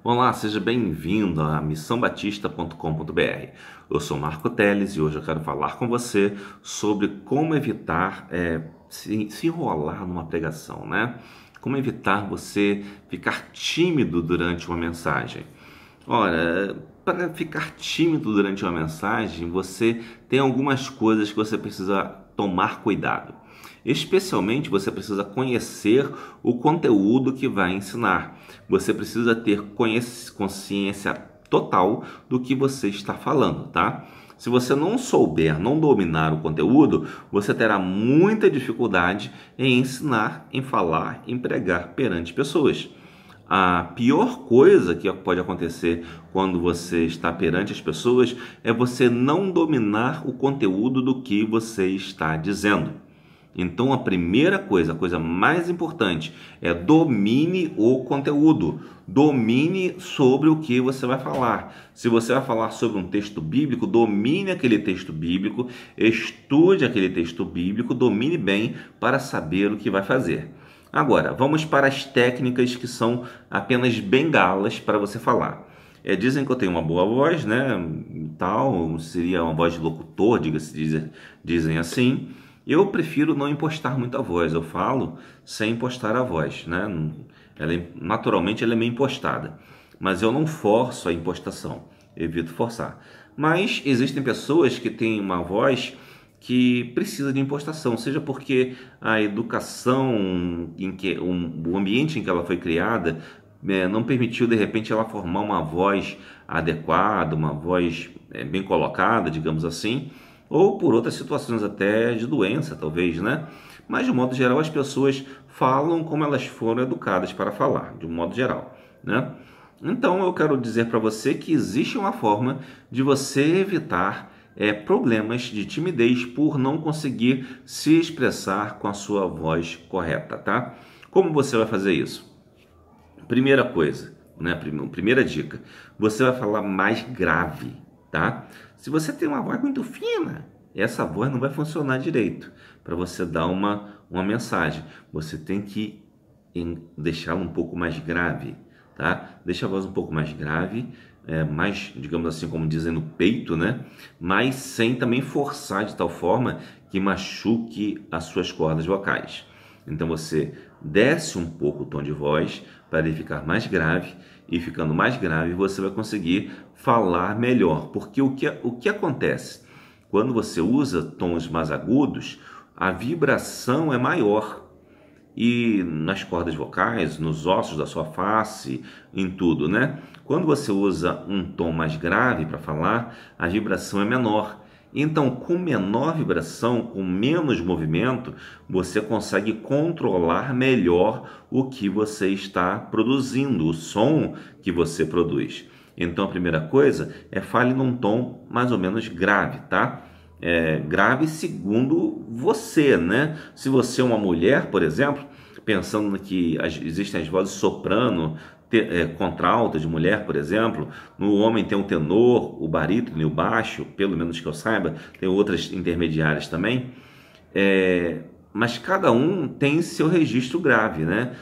Olá, seja bem-vindo a missãobatista.com.br. Eu sou Marco Teles e hoje eu quero falar com você sobre como evitar se enrolar numa pregação, né? Como evitar você ficar tímido durante uma mensagem. Ora, para ficar tímido durante uma mensagem, você tem algumas coisas que você precisa tomar cuidado. Especialmente você precisa conhecer o conteúdo que vai ensinar. Você precisa ter consciência total do que você está falando, tá? Se você não souber, não dominar o conteúdo, você terá muita dificuldade em ensinar, em falar, em pregar perante pessoas. A pior coisa que pode acontecer quando você está perante as pessoas é você não dominar o conteúdo do que você está dizendo. Então a primeira coisa, a coisa mais importante é domine o conteúdo, domine sobre o que você vai falar. Se você vai falar sobre um texto bíblico, domine aquele texto bíblico, estude aquele texto bíblico, domine bem para saber o que vai fazer. Agora, vamos para as técnicas que são apenas bengalas para você falar. Dizem que eu tenho uma boa voz, né? Tal, seria uma voz de locutor, dizem assim. Eu prefiro não impostar muito a voz, eu falo sem impostar a voz, né? Naturalmente ela é meio impostada, mas eu não forço a impostação, evito forçar. Mas existem pessoas que têm uma voz que precisa de impostação, seja porque a educação, o ambiente em que ela foi criada, não permitiu de repente ela formar uma voz adequada, uma voz bem colocada, digamos assim, ou por outras situações até de doença, talvez, né? Mas, de modo geral, as pessoas falam como elas foram educadas para falar, de um modo geral, né? Então, eu quero dizer para você que existe uma forma de você evitar problemas de timidez por não conseguir se expressar com a sua voz correta, tá? Como você vai fazer isso? Primeira coisa, né? Primeira dica, você vai falar mais grave, tá? Se você tem uma voz muito fina, essa voz não vai funcionar direito para você dar uma mensagem. Você tem que deixá-la um pouco mais grave, tá? Deixa a voz um pouco mais grave, mais, digamos assim, como dizem no peito, né? Mas sem também forçar de tal forma que machuque as suas cordas vocais. Então você desce um pouco o tom de voz para ele ficar mais grave, e ficando mais grave você vai conseguir falar melhor, porque o que acontece? Quando você usa tons mais agudos, a vibração é maior, e nas cordas vocais, nos ossos da sua face, em tudo, né? Quando você usa um tom mais grave para falar, a vibração é menor. Então, com menor vibração, com menos movimento, você consegue controlar melhor o que você está produzindo, o som que você produz. Então, a primeira coisa é fale num tom mais ou menos grave, tá? Grave segundo você, né? Se você é uma mulher, por exemplo, pensando que existem as vozes soprano, contralta de mulher, por exemplo, no homem tem o tenor, o barítono e o baixo, pelo menos que eu saiba, tem outras intermediárias também, mas cada um tem seu registro grave, né?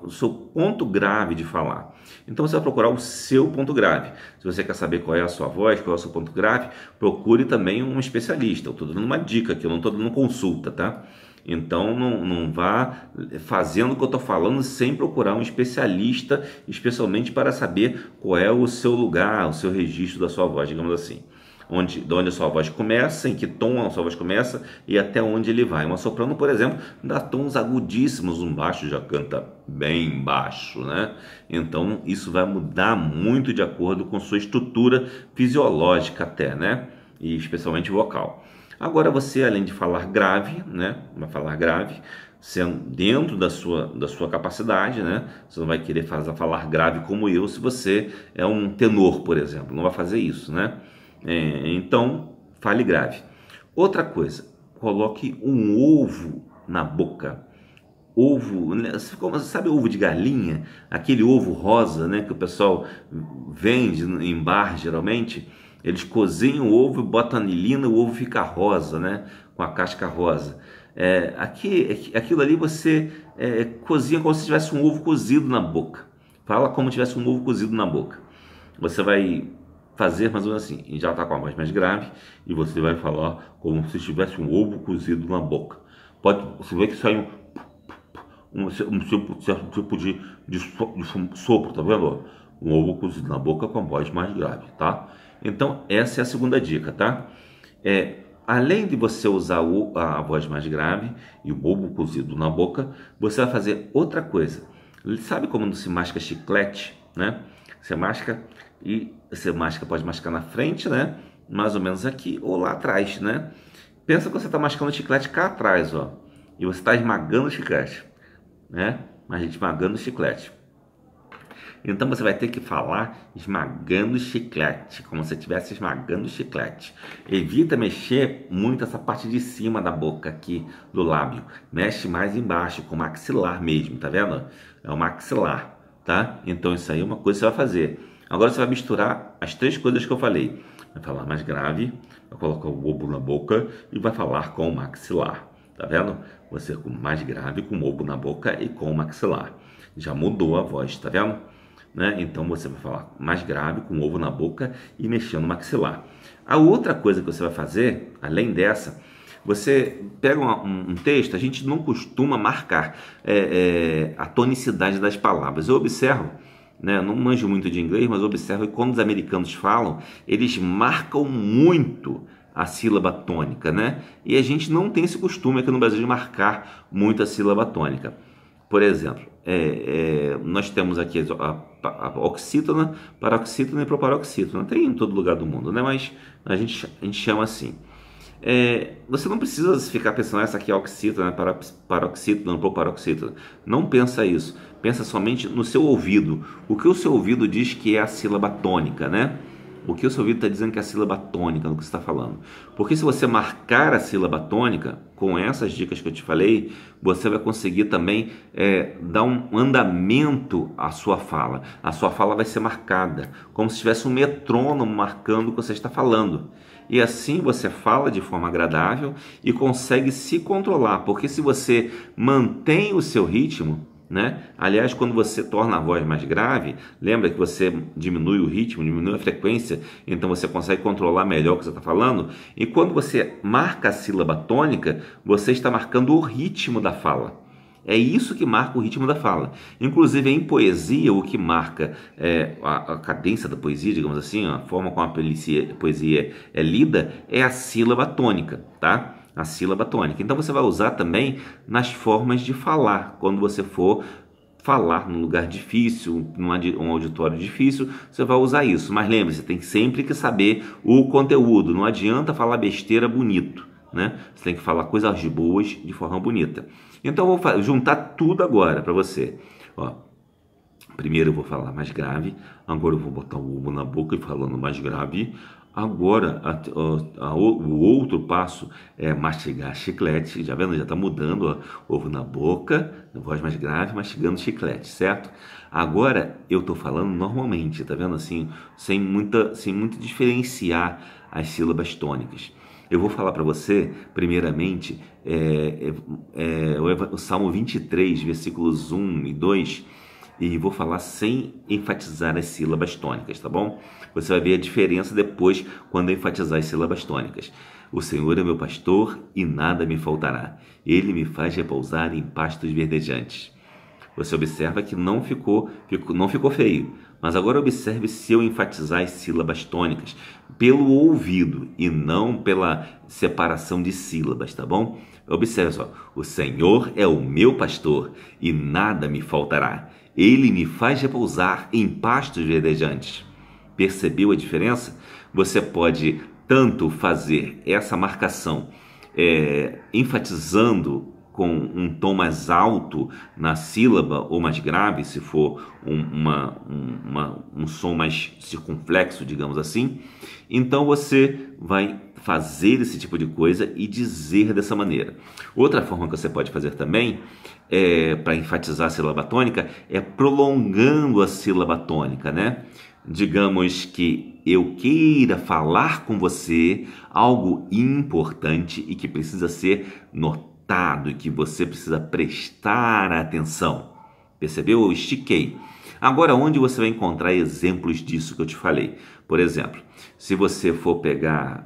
O seu ponto grave de falar. Então você vai procurar o seu ponto grave. Se você quer saber qual é a sua voz, qual é o seu ponto grave, procure também um especialista. Eu estou dando uma dica aqui, eu não estou dando consulta, tá? Então não vá fazendo o que eu estou falando sem procurar um especialista, especialmente para saber qual é o seu lugar, o seu registro da sua voz, digamos assim. De onde a sua voz começa, em que tom a sua voz começa e até onde ele vai. Uma soprano, por exemplo, dá tons agudíssimos, um baixo já canta bem baixo, né? Então isso vai mudar muito de acordo com sua estrutura fisiológica até, né? E especialmente vocal. Agora você, além de falar grave, né? Vai falar grave, sendo dentro da sua capacidade, né? Você não vai querer falar grave como eu se você é um tenor, por exemplo. Não vai fazer isso, né? Então, fale grave. Outra coisa, coloque um ovo na boca. Ovo, sabe ovo de galinha? Aquele ovo rosa, né, que o pessoal vende em bar, geralmente. Eles cozinham o ovo, botam anilina, o ovo fica rosa, né, com a casca rosa. Aquilo ali você cozinha como se tivesse um ovo cozido na boca. Fala como se tivesse um ovo cozido na boca. Você vai fazer mais ou menos assim, e já está com a voz mais grave, e você vai falar como se tivesse um ovo cozido na boca. Você vê que sai certo tipo de sopro, tá vendo? Um ovo cozido na boca com a voz mais grave, tá? Então, essa é a segunda dica, tá? Além de você usar a voz mais grave e o ovo cozido na boca, você vai fazer outra coisa. Sabe como se masca chiclete, né? Você masca e pode mascar na frente, né? Mais ou menos aqui ou lá atrás, né? Pensa que você está mascando chiclete cá atrás, ó. E você está esmagando o chiclete, né? Mas esmagando o chiclete. Então você vai ter que falar esmagando o chiclete, como se estivesse esmagando o chiclete. Evita mexer muito essa parte de cima da boca aqui, do lábio. Mexe mais embaixo, com o maxilar mesmo, tá vendo? É o maxilar, tá? Então isso aí é uma coisa que você vai fazer. Agora você vai misturar as três coisas que eu falei. Vai falar mais grave, vai colocar o ovo na boca e vai falar com o maxilar. Tá vendo? Você com mais grave, com o ovo na boca e com o maxilar. Já mudou a voz, tá vendo? Né? Então você vai falar mais grave, com o ovo na boca e mexendo no maxilar. A outra coisa que você vai fazer, além dessa, você pega um texto, a gente não costuma marcar a tonicidade das palavras. Eu observo, né, não manjo muito de inglês, mas observo que quando os americanos falam, eles marcam muito a sílaba tônica, né? E a gente não tem esse costume aqui no Brasil de marcar muito a sílaba tônica. Por exemplo, nós temos aqui a oxítona, paroxítona e proparoxítona. Tem em todo lugar do mundo, né? Mas a gente chama assim. Você não precisa ficar pensando, essa aqui é oxítona, paroxítona, proparoxítona. Não pensa isso. Pensa somente no seu ouvido. O que o seu ouvido diz que é a sílaba tônica, né? O que o seu ouvido está dizendo que é a sílaba tônica no que você está falando. Porque se você marcar a sílaba tônica, com essas dicas que eu te falei, você vai conseguir também dar um andamento à sua fala. A sua fala vai ser marcada, como se tivesse um metrônomo marcando o que você está falando. E assim você fala de forma agradável e consegue se controlar. Porque se você mantém o seu ritmo, né? Aliás, quando você torna a voz mais grave, lembra que você diminui o ritmo, diminui a frequência, então você consegue controlar melhor o que você está falando. E quando você marca a sílaba tônica, você está marcando o ritmo da fala. É isso que marca o ritmo da fala. Inclusive, em poesia, o que marca a cadência da poesia, digamos assim, a forma como a poesia é lida, é a sílaba tônica, tá? A sílaba tônica. Então você vai usar também nas formas de falar. Quando você for falar num lugar difícil, num auditório difícil, você vai usar isso. Mas lembre-se, tem sempre que saber o conteúdo. Não adianta falar besteira bonito, né? Você tem que falar coisas boas de forma bonita. Então eu vou juntar tudo agora para você. Ó, primeiro eu vou falar mais grave, agora eu vou botar o ovo na boca e falando mais grave. Agora, o outro passo é mastigar chiclete, já vendo? Já está mudando, ó, ovo na boca, voz mais grave, mastigando chiclete, certo? Agora eu estou falando normalmente, tá vendo? Assim, sem muito diferenciar as sílabas tônicas. Eu vou falar para você, primeiramente, o Salmo 23, versículos 1 e 2, e vou falar sem enfatizar as sílabas tônicas, tá bom? Você vai ver a diferença depois quando eu enfatizar as sílabas tônicas. O Senhor é meu pastor e nada me faltará. Ele me faz repousar em pastos verdejantes. Você observa que não ficou feio. Mas agora observe se eu enfatizar as sílabas tônicas pelo ouvido e não pela separação de sílabas, tá bom? Observe só. O Senhor é o meu pastor e nada me faltará. Ele me faz repousar em pastos verdejantes. Percebeu a diferença? Você pode tanto fazer essa marcação enfatizando com um tom mais alto na sílaba ou mais grave, se for um som mais circunflexo, digamos assim. Então você vai fazer esse tipo de coisa e dizer dessa maneira. Outra forma que você pode fazer também para enfatizar a sílaba tônica é prolongando a sílaba tônica, né? Digamos que eu queira falar com você algo importante e que precisa ser notado e que você precisa prestar atenção. Percebeu? Eu estiquei. Agora, onde você vai encontrar exemplos disso que eu te falei? Por exemplo, se você for pegar,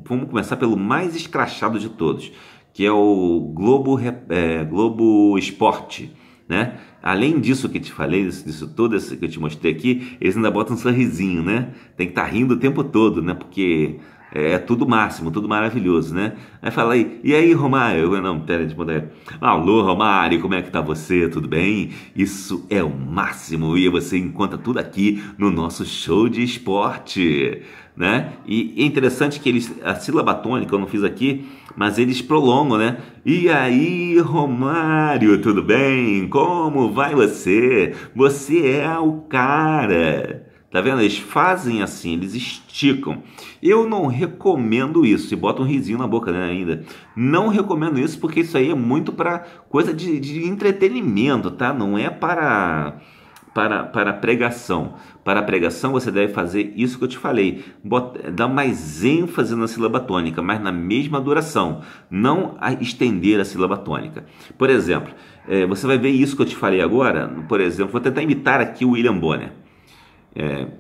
vamos começar pelo mais escrachado de todos, que é o Globo Esporte, né? Além disso que eu te falei, disso tudo isso que eu te mostrei aqui, eles ainda botam um sorrisinho, né? Tem que estar rindo o tempo todo, né? Porque é tudo máximo, tudo maravilhoso, né? Aí fala aí, e aí, Romário? Não, pera, deixa eu mandar. Alô, Romário, como é que tá você? Tudo bem? Isso é o máximo e você encontra tudo aqui no nosso show de esporte, né? E é interessante que a sílaba tônica eu não fiz aqui, mas eles prolongam, né? E aí, Romário, tudo bem? Como vai você? Você é o cara. Tá vendo? Eles fazem assim, eles esticam. Eu não recomendo isso. E bota um risinho na boca, né, ainda. Não recomendo isso porque isso aí é muito para coisa de entretenimento, tá? Não é para pregação. Para pregação você deve fazer isso que eu te falei. Dar mais ênfase na sílaba tônica, mas na mesma duração. Não estender a sílaba tônica. Por exemplo, você vai ver isso que eu te falei agora. Por exemplo, vou tentar imitar aqui o William Bonner.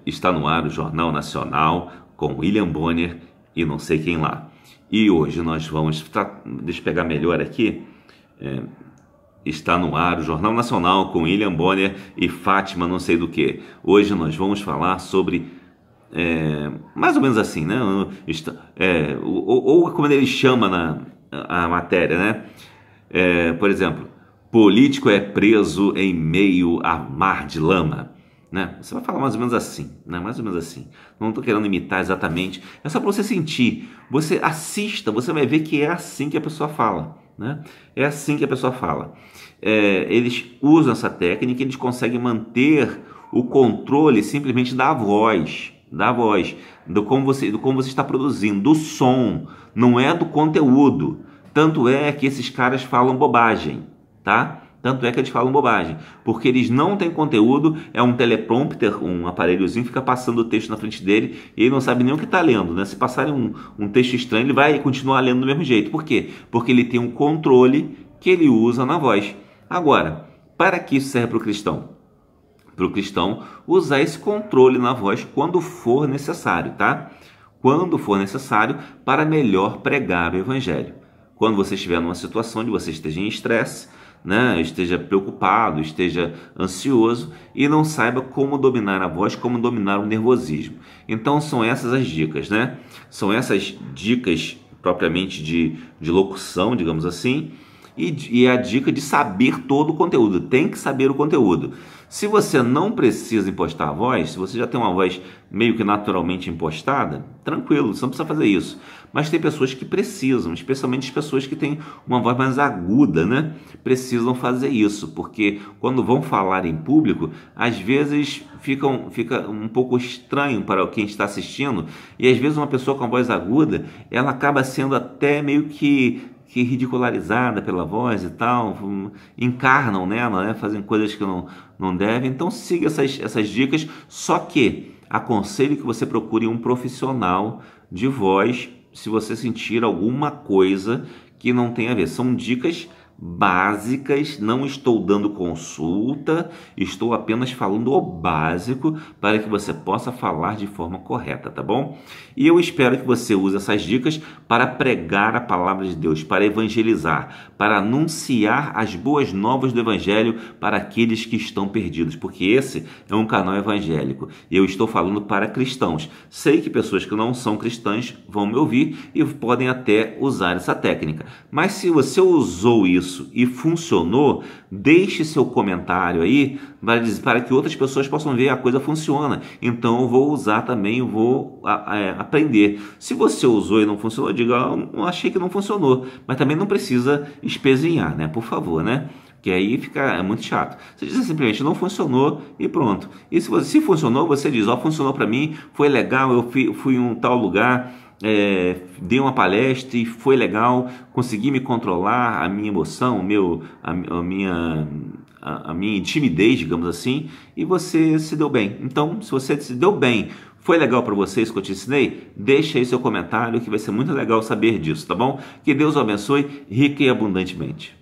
Está no ar o Jornal Nacional com William Bonner e não sei quem lá. E hoje nós vamos... Deixa eu pegar melhor aqui. Está no ar o Jornal Nacional com William Bonner e Fátima não sei do que. Hoje nós vamos falar sobre... mais ou menos assim, né? Ou como ele chama a matéria, né? Por exemplo, político é preso em meio a mar de lama. Né? Você vai falar mais ou menos assim, né? Mais ou menos assim. Não estou querendo imitar exatamente. É só para você sentir. Você assista, você vai ver que é assim que a pessoa fala, né? É assim que a pessoa fala. Eles usam essa técnica, eles conseguem manter o controle simplesmente da voz, do como você está produzindo, do som, não é do conteúdo. Tanto é que esses caras falam bobagem, tá? Tanto é que eles falam bobagem, porque eles não têm conteúdo, é um teleprompter, um aparelhozinho, fica passando o texto na frente dele e ele não sabe nem o que está lendo, né? Se passarem um texto estranho, ele vai continuar lendo do mesmo jeito. Por quê? Porque ele tem um controle que ele usa na voz. Agora, para que isso serve para o cristão? Para o cristão usar esse controle na voz quando for necessário, tá? Quando for necessário para melhor pregar o evangelho. Quando você estiver numa situação onde você esteja em estresse, né, esteja preocupado, esteja ansioso e não saiba como dominar a voz, como dominar o nervosismo. Então são essas as dicas, né? São essas dicas propriamente de locução, digamos assim, e a dica de saber todo o conteúdo. Tem que saber o conteúdo. Se você não precisa impostar a voz, se você já tem uma voz meio que naturalmente impostada, tranquilo, você não precisa fazer isso. Mas tem pessoas que precisam, especialmente as pessoas que têm uma voz mais aguda, né? Precisam fazer isso, porque quando vão falar em público, às vezes fica um pouco estranho para quem está assistindo, e às vezes uma pessoa com a voz aguda, ela acaba sendo até meio que ridicularizada pela voz e tal, encarnam nela, né? Fazem coisas que não devem. Então siga essas dicas, só que aconselho que você procure um profissional de voz se você sentir alguma coisa que não tem a ver. São dicas básicas, não estou dando consulta, estou apenas falando o básico para que você possa falar de forma correta, tá bom? E eu espero que você use essas dicas para pregar a palavra de Deus, para evangelizar, para anunciar as boas novas do evangelho para aqueles que estão perdidos, porque esse é um canal evangélico e eu estou falando para cristãos. Sei que pessoas que não são cristãs vão me ouvir e podem até usar essa técnica, mas se você usou isso e funcionou, deixe seu comentário aí para que outras pessoas possam ver a coisa funciona. Então eu vou usar também, eu vou aprender. Se você usou e não funcionou, diga, eu achei que não funcionou, mas também não precisa espezinhar, né? Por favor, né? Que aí é muito chato. Você diz simplesmente não funcionou e pronto. E se funcionou, você diz, funcionou para mim, foi legal, eu fui em um tal lugar, dei uma palestra e foi legal, consegui me controlar, a minha emoção, a minha timidez, digamos assim, e você se deu bem. Então, se você se deu bem, foi legal para você isso que eu te ensinei? Deixa aí seu comentário que vai ser muito legal saber disso, tá bom? Que Deus o abençoe rica e abundantemente.